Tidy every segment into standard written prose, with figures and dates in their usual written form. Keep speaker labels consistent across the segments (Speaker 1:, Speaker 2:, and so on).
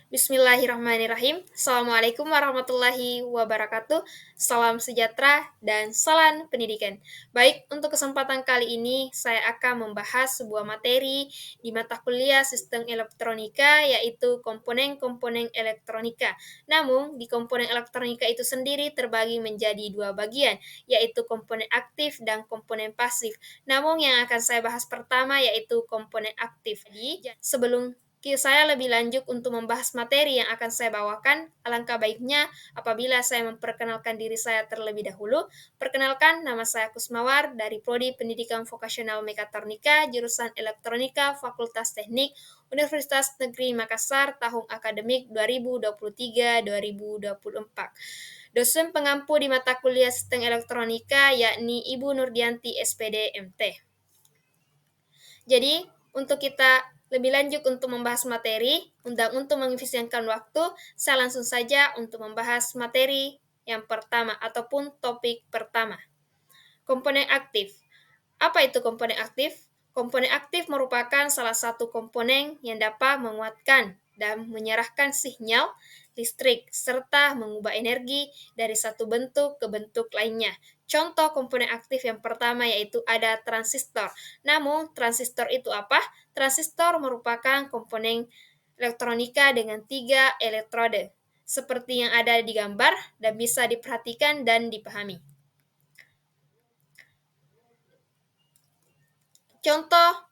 Speaker 1: Bismillahirrahmanirrahim. Assalamualaikum warahmatullahi wabarakatuh. Salam sejahtera dan salam pendidikan. Baik, untuk kesempatan kali ini saya akan membahas sebuah materi di mata kuliah Sistem Elektronika, yaitu komponen-komponen elektronika. Namun, di komponen elektronika itu sendiri terbagi menjadi dua bagian, yaitu komponen aktif dan komponen pasif. Namun, yang akan saya bahas pertama yaitu komponen aktif. Jadi, sebelum saya lebih lanjut untuk membahas materi yang akan saya bawakan, alangkah baiknya apabila saya memperkenalkan diri saya terlebih dahulu. Perkenalkan, nama saya Kusmawar dari Prodi Pendidikan Vokasional Mekatronika, jurusan Elektronika, Fakultas Teknik, Universitas Negeri Makassar, tahun akademik 2023-2024. Dosen pengampu di mata kuliah Sistem Elektronika yakni Ibu Nurdianti SPD MT. Jadi, untuk kita lebih lanjut untuk membahas materi, untuk mengefisienkan waktu, saya langsung saja untuk membahas materi yang pertama ataupun topik pertama. Komponen aktif. Apa itu komponen aktif? Komponen aktif merupakan salah satu komponen yang dapat menguatkan dan menyerahkan sinyal listrik serta mengubah energi dari satu bentuk ke bentuk lainnya. Contoh komponen aktif yang pertama yaitu ada transistor. Namun, transistor itu apa? Transistor merupakan komponen elektronika dengan 3 elektrode, seperti yang ada di gambar dan bisa diperhatikan dan dipahami. Contoh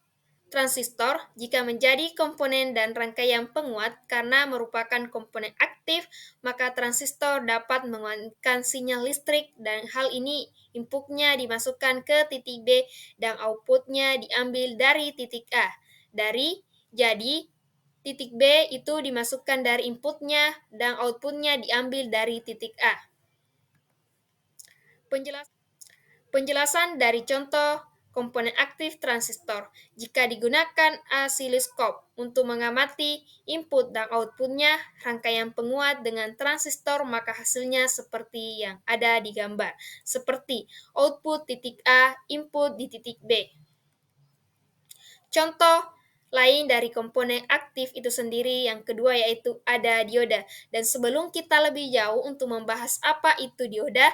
Speaker 1: transistor jika menjadi komponen dan rangkaian penguat karena merupakan komponen aktif, maka transistor dapat menguatkan sinyal listrik dan hal ini inputnya dimasukkan ke titik B dan outputnya diambil dari titik A. Jadi titik B itu dimasukkan dari inputnya dan outputnya diambil dari titik A. Penjelasan dari contoh komponen aktif transistor. Jika digunakan asiloskop untuk mengamati input dan outputnya rangkaian penguat dengan transistor, maka hasilnya seperti yang ada di gambar. Seperti output titik A, input di titik B. Contoh lain dari komponen aktif itu sendiri yang kedua yaitu ada dioda. Dan sebelum kita lebih jauh untuk membahas apa itu dioda,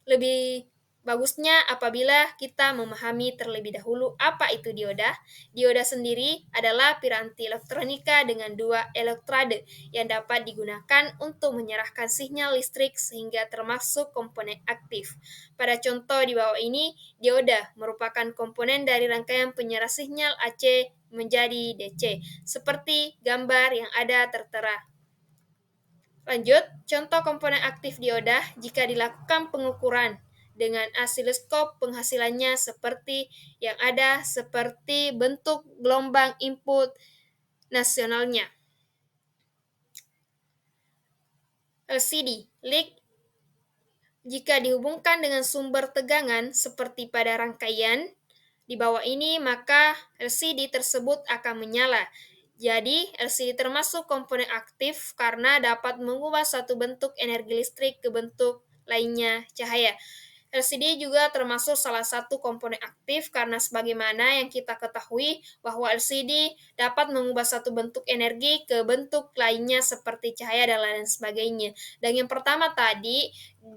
Speaker 1: lebih bagusnya apabila kita memahami terlebih dahulu apa itu dioda. Dioda sendiri adalah piranti elektronika dengan 2 elektrode yang dapat digunakan untuk menyerahkan sinyal listrik sehingga termasuk komponen aktif. Pada contoh di bawah ini, dioda merupakan komponen dari rangkaian penyerah sinyal AC menjadi DC, seperti gambar yang ada tertera. Lanjut, contoh komponen aktif dioda jika dilakukan pengukuran dengan asiloskop penghasilannya seperti yang ada seperti bentuk gelombang input nasionalnya. LCD, lead jika dihubungkan dengan sumber tegangan seperti pada rangkaian di bawah ini, maka LCD tersebut akan menyala. Jadi, LCD termasuk komponen aktif karena dapat mengubah satu bentuk energi listrik ke bentuk lainnya cahaya. LCD juga termasuk salah satu komponen aktif karena sebagaimana yang kita ketahui bahwa LCD dapat mengubah satu bentuk energi ke bentuk lainnya seperti cahaya dan lain sebagainya. Dan yang pertama tadi,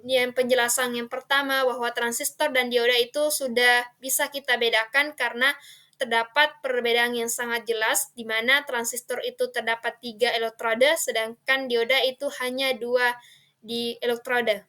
Speaker 1: yang penjelasan yang pertama bahwa transistor dan dioda itu sudah bisa kita bedakan karena terdapat perbedaan yang sangat jelas di mana transistor itu terdapat 3 elektrode sedangkan dioda itu hanya 2 di elektrode.